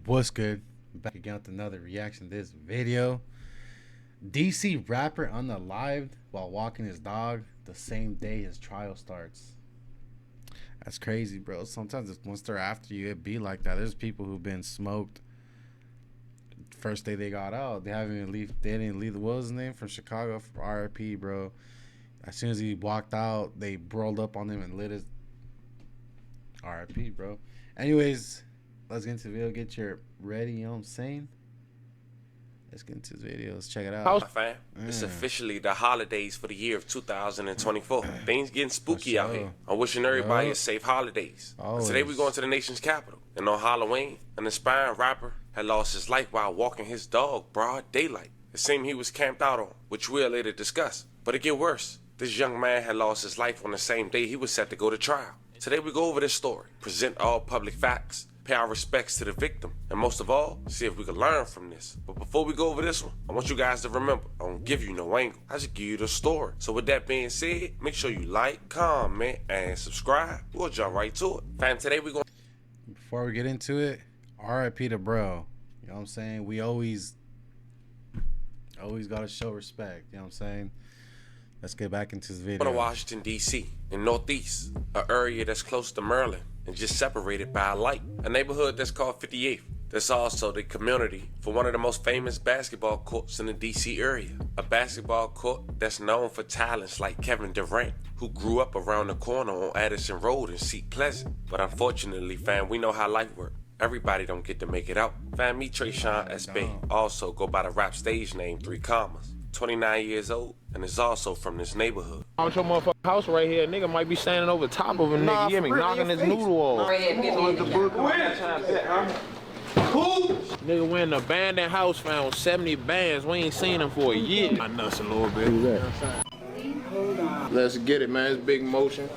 What's good? Back again with another reaction to this video. DC rapper unalived while walking his dog the same day his trial starts. That's crazy, bro. Sometimes once they're after you, it be like that. There's people who've been smoked first day they got out. They haven't even leave. They didn't leave. What was his name from Chicago? For RIP, bro. As soon as he walked out, they rolled up on him and lit his RIP, bro. Anyways, let's get into the video. Get your ready, you know what I'm saying? Let's get into this video. Let's check it out. Hi, fam. It's officially the holidays for the year of 2024. Things getting spooky out here. I'm wishing everybody a safe holidays. Today we're going to the nation's capital. And on Halloween, an inspiring rapper had lost his life while walking his dog broad daylight. It seemed he was camped out on, which we'll later discuss. But it get worse. This young man had lost his life on the same day he was set to go to trial. Today we go over this story, present all public facts, pay our respects to the victim, and most of all, see if we can learn from this. But before we go over this one, I want you guys to remember, I don't give you no angle, I just give you the story. So with that being said, make sure you like, comment, and subscribe. We'll jump right to it. Fam, today we going. Before we get into it, RIP to bro. You know what I'm saying? We always gotta show respect. You know what I'm saying? Let's get back into this video. Going to Washington, D.C., in Northeast, an area that's close to Maryland and just separated by a light. A neighborhood that's called 58th. That's also the community for one of the most famous basketball courts in the D.C. area. A basketball court that's known for talents like Kevin Durant, who grew up around the corner on Addison Road in Seat Pleasant. But unfortunately, fam, we know how life works. Everybody don't get to make it out. Fam, me, Trayshawn S.B. also go by the rap stage name 3 commas. 29 years old, and is also from this neighborhood. Out your motherfucking house right here, nigga might be standing over top of a nigga, you hear me, knocking his noodle off. Who? Nigga went in an abandoned house, found 70 bands, we ain't seen him for a year. My nuts a little bit. Let's get it, man. It's big motion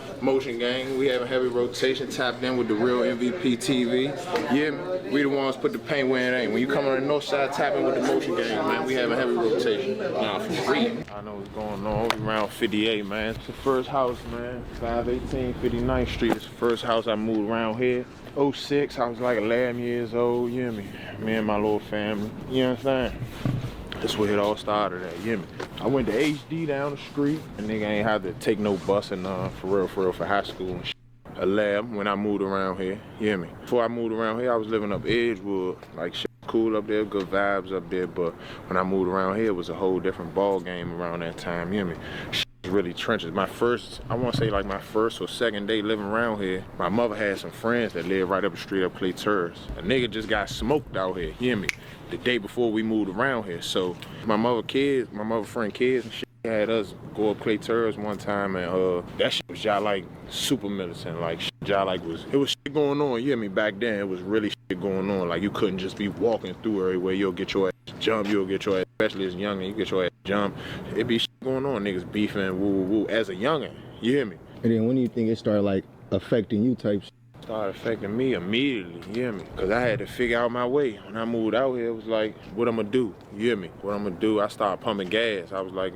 gang. We having heavy rotation, tapped in with the real MVP TV. Yeah, we the ones put the paint where it ain't. When you come on the north side, tapping with the motion gang, man. We having heavy rotation. Nah, for real. I know what's going on. We around 58, man. It's the first house, man. 518 59th Street. It's the first house I moved around here. 06, I was like 11 years old, you hear me? Me and my little family, you know what I'm saying? That's where it all started at, you hear me? I went to HD down the street, and nigga ain't had to take no bus and for real, for high school and shit. 11 when I moved around here, you hear me? Before I moved around here, I was living up Edgewood, like shit cool up there, good vibes up there, but when I moved around here, it was a whole different ball game around that time, you hear me? Really trenches. I want to say like my first or second day living around here, my mother had some friends that lived right up the street up Clay Terrace. A nigga just got smoked out here, you hear me? The day before we moved around here. So my mother friend kids and shit had us go up Clay Terrace one time, and that shit was y'all like super militant, like shit y'all like it was shit going on, you hear me? Back then it was really shit going on, like you couldn't just be walking through everywhere, you'll get your ass jumped, especially as a youngin', you get your ass jumped. It be shit going on, niggas beefing, woo as a youngin', you hear me? And then when do you think it started like affecting you type shit? Started affecting me immediately, you hear me? Cause I had to figure out my way. When I moved out here, it was like, what I'm gonna do, you hear me? What I'm gonna do, I started pumping gas. I was like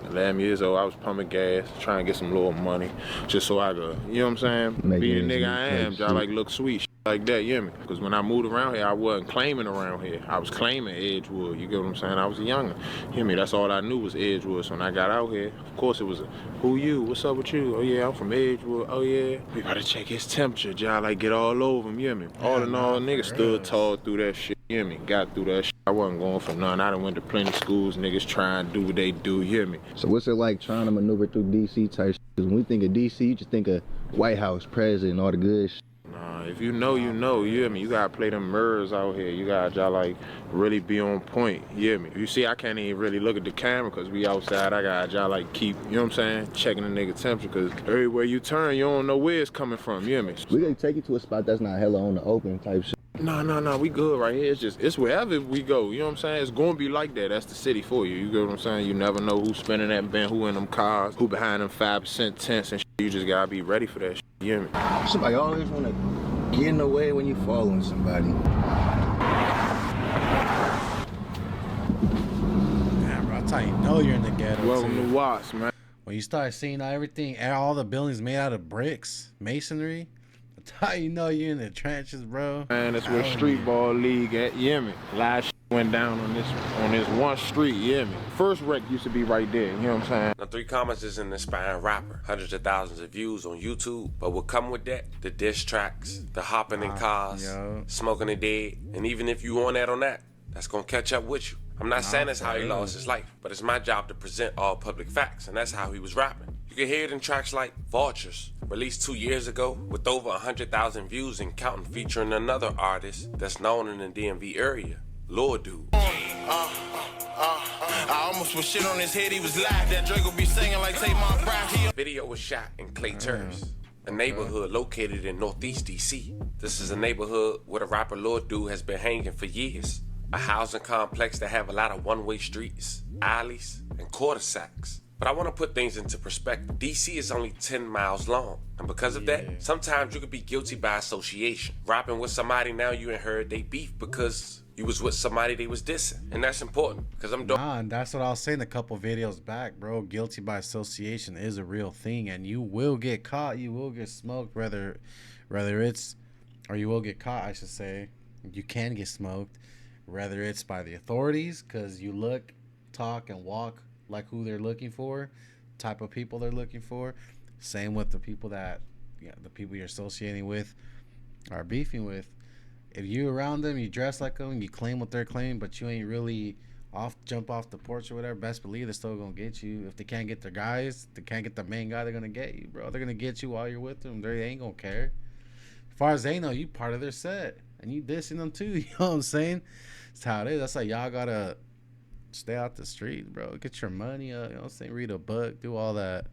11 years old, I was pumping gas, trying to get some little money, just so I could, you know what I'm saying? Be the nigga I am, y'all like look sweet, shit like that, you hear me? Cause when I moved around here, I wasn't claiming around here. I was claiming Edgewood, you get what I'm saying? I was a youngin', you hear me? That's all I knew was Edgewood. So when I got out here, of course it was who you? What's up with you? Oh yeah, I'm from Edgewood. Oh yeah. We gotta check his temperature, y'all like get all over him, you hear me? All in all, niggas stood tall through that shit, you hear me? Got through that shit. I wasn't going for none. I done went to plenty schools, niggas trying to do what they do, you hear me? So what's it like trying to maneuver through DC type shit? Cause when we think of DC, you just think of White House, president, all the good shit. Nah, if you know, you know, you hear me? You gotta play them mirrors out here. You gotta y'all like really be on point, you hear me? You see, I can't even really look at the camera cause we outside. I got y'all like keep, you know what I'm saying? Checking the nigga temperature cause everywhere you turn, you don't know where it's coming from, you hear me? We gonna take you to a spot that's not hella on the open type shit. No, we good right here. It's wherever we go, you know what I'm saying? It's gonna be like that. That's the city for you. You get what I'm saying? You never know who's spinning that bin, who in them cars, who behind them 5% tents and shit. You just gotta be ready for that shit, you hear me? Somebody always wanna get in the way when you following somebody. Damn, bro, that's how you know you're in the ghetto. Welcome to Watts, man. When you start seeing everything, all the buildings made out of bricks, masonry, How you know you in the trenches, bro? Man, that's where the street ball league at, you hear me? Last went down on this one street, you hear me? First wreck used to be right there, you know what I'm saying? Now, 3 Commas is an inspiring rapper, hundreds of thousands of views on YouTube, but what come with that? The diss tracks, the hopping in cars, smoking the dead, and even if you on that, that's gonna catch up with you. I'm not saying that's how he lost his life, but it's my job to present all public facts, and that's how he was rapping. You can hear it in tracks like Vultures, released 2 years ago with over 100,000 views and counting, featuring another artist that's known in the DMV area, Lord Dude. I almost was shit on his head, he was live. That Drake will be singing like Take My Breath. The video was shot in Clay Terrace, a neighborhood located in Northeast DC. This is a neighborhood where the rapper Lord Dude has been hanging for years. A housing complex that have a lot of one-way streets, alleys, and cul-de-sacs. But I want to put things into perspective. DC is only 10 miles long. And because of that, sometimes you could be guilty by association. Rapping with somebody now you ain't heard they beef because you was with somebody they was dissing. And that's important because I'm dope. Nah, and that's what I was saying a couple videos back, bro. Guilty by association is a real thing, and you will get caught. You will get smoked, whether it's, or you will get caught, I should say. You can get smoked, whether it's by the authorities, because you look, talk, and walk like who they're looking for, type of people they're looking for. Same with the people that, the people you're associating with are beefing with. If you around them, you dress like them, you claim what they're claiming, but you ain't really jump off the porch or whatever, best believe they're still gonna get you. If they can't get their guys, they can't get the main guy, they're gonna get you, bro. They're gonna get you while you're with them. They ain't gonna care. As far as they know, you part of their set, and you dissing them too. You know what I'm saying? That's how it is. That's like y'all gotta stay out the street, bro. Get your money up. You know what I'm saying? Read a book, do all that.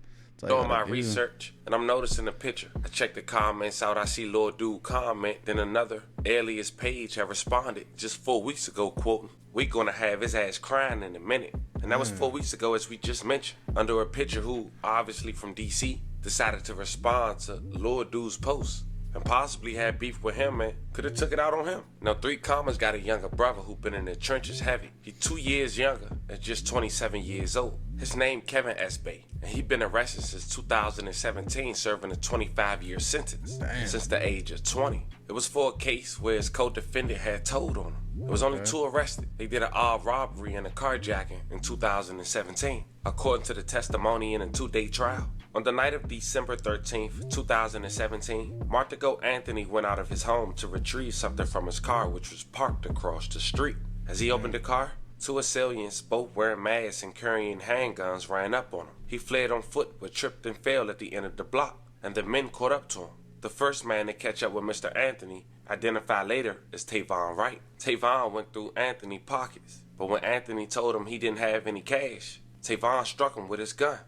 Doing my research, and I'm noticing the picture. I check the comments out. I see Lord Dude comment. Then another alias page had responded just 4 weeks ago, quoting, "We gonna have his ass crying in a minute." And that was 4 weeks ago, as we just mentioned, under a picture who, obviously from DC, decided to respond to Lord Dude's post and possibly had beef with him and could have took it out on him. Now, 3 Commas got a younger brother who been in the trenches heavy. He 2 years younger at just 27 years old. His name Kevin S. Bay, and he been arrested since 2017, serving a 25-year sentence. Since the age of 20. It was for a case where his co-defendant had told on him. There was only 2 arrested. They did an armed robbery and a carjacking in 2017, according to the testimony in a 2-day trial. On the night of December 13th, 2017, Marthago Anthony went out of his home to retrieve something from his car, which was parked across the street. As he opened the car, 2 assailants, both wearing masks and carrying handguns, ran up on him. He fled on foot but tripped and fell at the end of the block, and the men caught up to him. The first man to catch up with Mr. Anthony, identified later as Tavon Wright. Tavon went through Anthony's pockets, but when Anthony told him he didn't have any cash, Tavon struck him with his gun.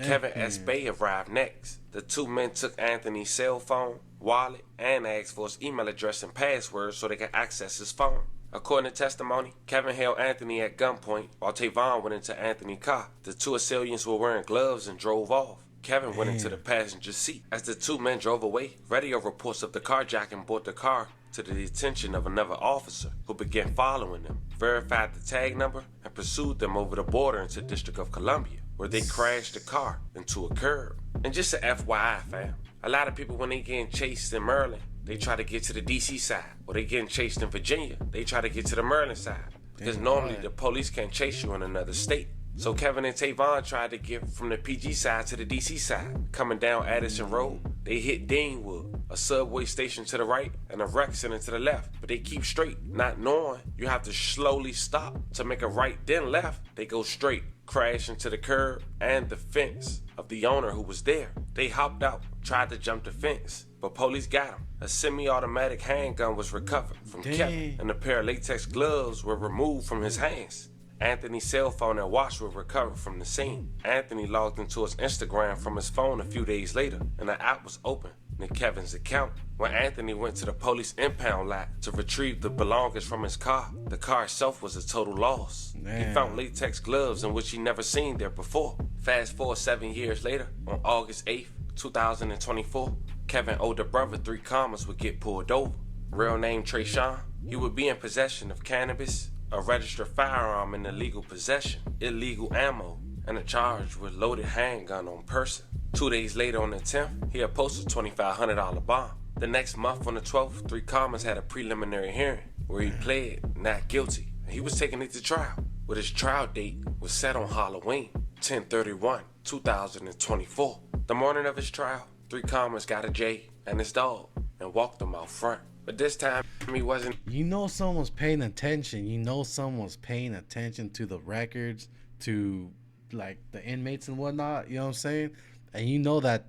Kevin S. Bay arrived next. The 2 men took Anthony's cell phone, wallet, and asked for his email address and password so they could access his phone. According to testimony, Kevin held Anthony at gunpoint while Tavon went into Anthony's car. The 2 assailants were wearing gloves and drove off. Kevin went into the passenger seat. As the 2 men drove away, radio reports of the carjacking brought the car to the attention of another officer who began following them, verified the tag number, and pursued them over the border into the District of Columbia, where they crashed the car into a curb. And just a FYI, fam, a lot of people, when they getting chased in Maryland, they try to get to the DC side. Or they getting chased in Virginia, they try to get to the Maryland side. Because normally the police can't chase you in another state. So Kevin and Tavon tried to get from the PG side to the DC side. Coming down Addison Road, they hit Deanwood, a subway station to the right, and a rec center to the left. But they keep straight, not knowing you have to slowly stop to make a right, then left. They go straight, crash into the curb and the fence of the owner who was there. They hopped out, tried to jump the fence, but police got him. A semi-automatic handgun was recovered from Kevin, and a pair of latex gloves were removed from his hands. Anthony's cell phone and watch were recovered from the scene. Anthony logged into his Instagram from his phone a few days later, and the app was open in Kevin's account. When Anthony went to the police impound lot to retrieve the belongings from his car, the car itself was a total loss. He found latex gloves in which he never seen there before. Fast forward 7 years later, on August 8th, 2024, Kevin's older brother, 3 Commas, would get pulled over. Real name Trayshawn. He would be in possession of cannabis, a registered firearm in illegal possession, illegal ammo, and a charge with loaded handgun on person. 2 days later on the 10th, he had posted a $2,500 bond. The next month on the 12th, 3 Commas had a preliminary hearing where he pled not guilty. He was taken into trial, but his trial date was set on Halloween, 10/31/2024. The morning of his trial, 3 Commas got a J and his dog and walked him out front. But this time, he wasn't. You know someone's paying attention. You know someone's paying attention to the records, to like the inmates and whatnot. You know what I'm saying? And you know that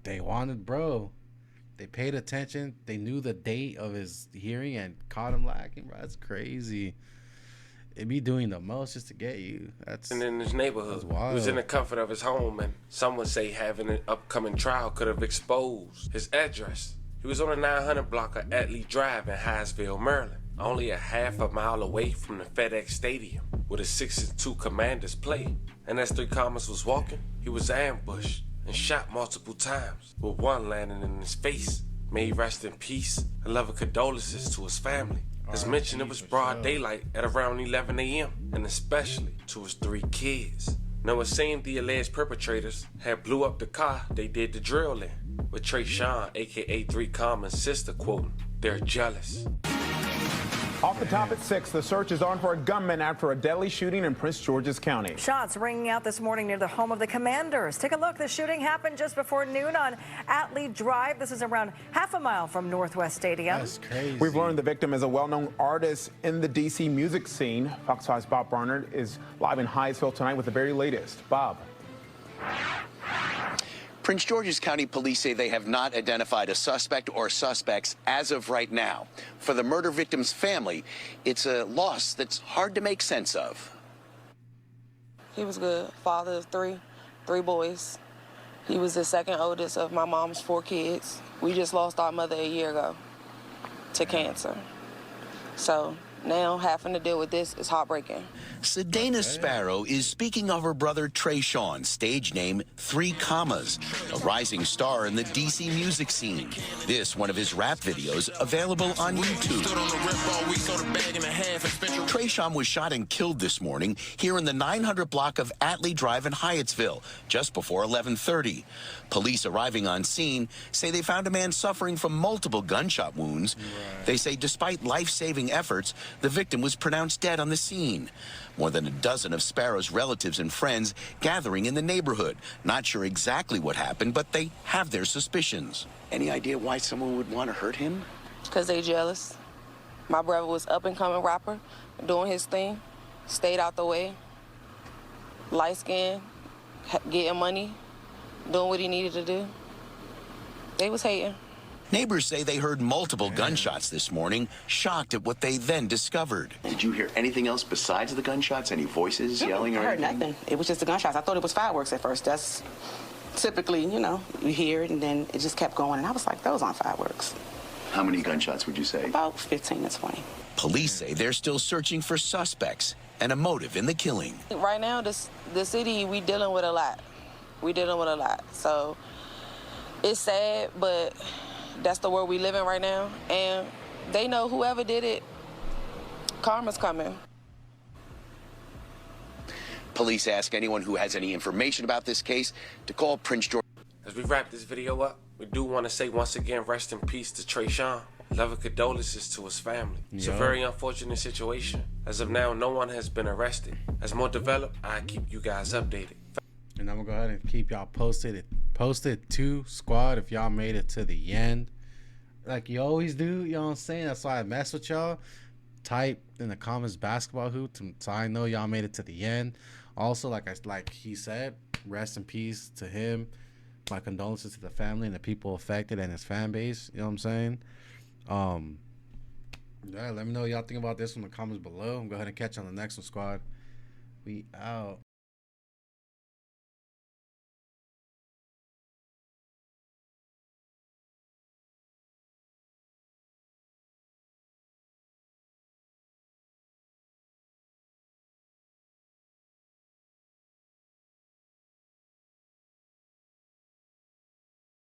they wanted, bro. They paid attention. They knew the date of his hearing and caught him lacking, bro. That's crazy. It'd be doing the most just to get you. That's in his neighborhood. He was in the comfort of his home, and some would say having an upcoming trial could have exposed his address. He was on the 900 block of Atlee Drive in Hyattsville, Maryland, only a half a mile away from the FedEx Stadium, where the 6-2 Commanders play. And as 3 Commas was walking, he was ambushed and shot multiple times, with one landing in his face. May he rest in peace and love and condolences to his family. As mentioned, it was broad daylight at around 11 a.m., and especially to his 3 kids. Now, it seemed the alleged perpetrators had blew up the car they did the drill in, with Trayshawn, aka 3 Commas' sister, quoting, "They're jealous." Off the top at 6, the search is on for a gunman after a deadly shooting in Prince George's County. Shots ringing out this morning near the home of the Commanders. Take a look. The shooting happened just before noon on Atlee Drive. This is around half a mile from Northwest Stadium. That's crazy. We've learned the victim is a well-known artist in the D.C. music scene. Fox 5's Bob Barnard is live in Hyattsville tonight with the very latest. Bob. Prince George's County Police say they have not identified a suspect or suspects as of right now. For the murder victim's family, it's a loss that's hard to make sense of. He was good. Father of three boys. He was the second oldest of my mom's 4 kids. We just lost our mother a year ago to cancer. So now having to deal with this is heartbreaking. Sedana Sparrow is speaking of her brother Trayshawn, stage name 3 Commas, a rising star in the D.C. music scene. This one of his rap videos available on YouTube. Trayshawn was shot and killed this morning here in the 900 block of Atlee Drive in Hyattsville, just before 11:30. Police arriving on scene say they found a man suffering from multiple gunshot wounds. They say despite life-saving efforts, the victim was pronounced dead on the scene. More than a dozen of Sparrow's relatives and friends gathering in the neighborhood. Not sure exactly what happened, but they have their suspicions. Any idea why someone would want to hurt him? Because they jealous. My brother was up-and-coming rapper, doing his thing, stayed out the way, light-skinned, getting money, doing what he needed to do. They was hating. Neighbors say they heard multiple gunshots this morning, shocked at what they then discovered. Did you hear anything else besides the gunshots? Any voices yelling or anything? I heard nothing. It was just the gunshots. I thought it was fireworks at first. That's typically, you know, you hear it and then it just kept going. And I was like, those aren't fireworks. How many gunshots would you say? About 15 to 20. Police say they're still searching for suspects and a motive in the killing. Right now, the city, we dealing with a lot. So it's sad, but that's the world we live in right now. And they know whoever did it, karma's coming. Police ask anyone who has any information about this case to call Prince George. As we wrap this video up, we do want to say once again, rest in peace to Trayshawn. Love and condolences to his family. It's a very unfortunate situation. As of now, no one has been arrested. As more develop, I keep you guys updated. And I'm gonna go ahead and keep y'all posted. Posted to squad if y'all made it to the end, like you always do. You know what I'm saying? That's why I mess with y'all. Type in the comments basketball hoop so I know y'all made it to the end. Also, like he said, rest in peace to him. My condolences to the family and the people affected and his fan base. You know what I'm saying? Yeah, let me know what y'all think about this in the comments below. I'm go ahead and catch you on the next one, squad. We out.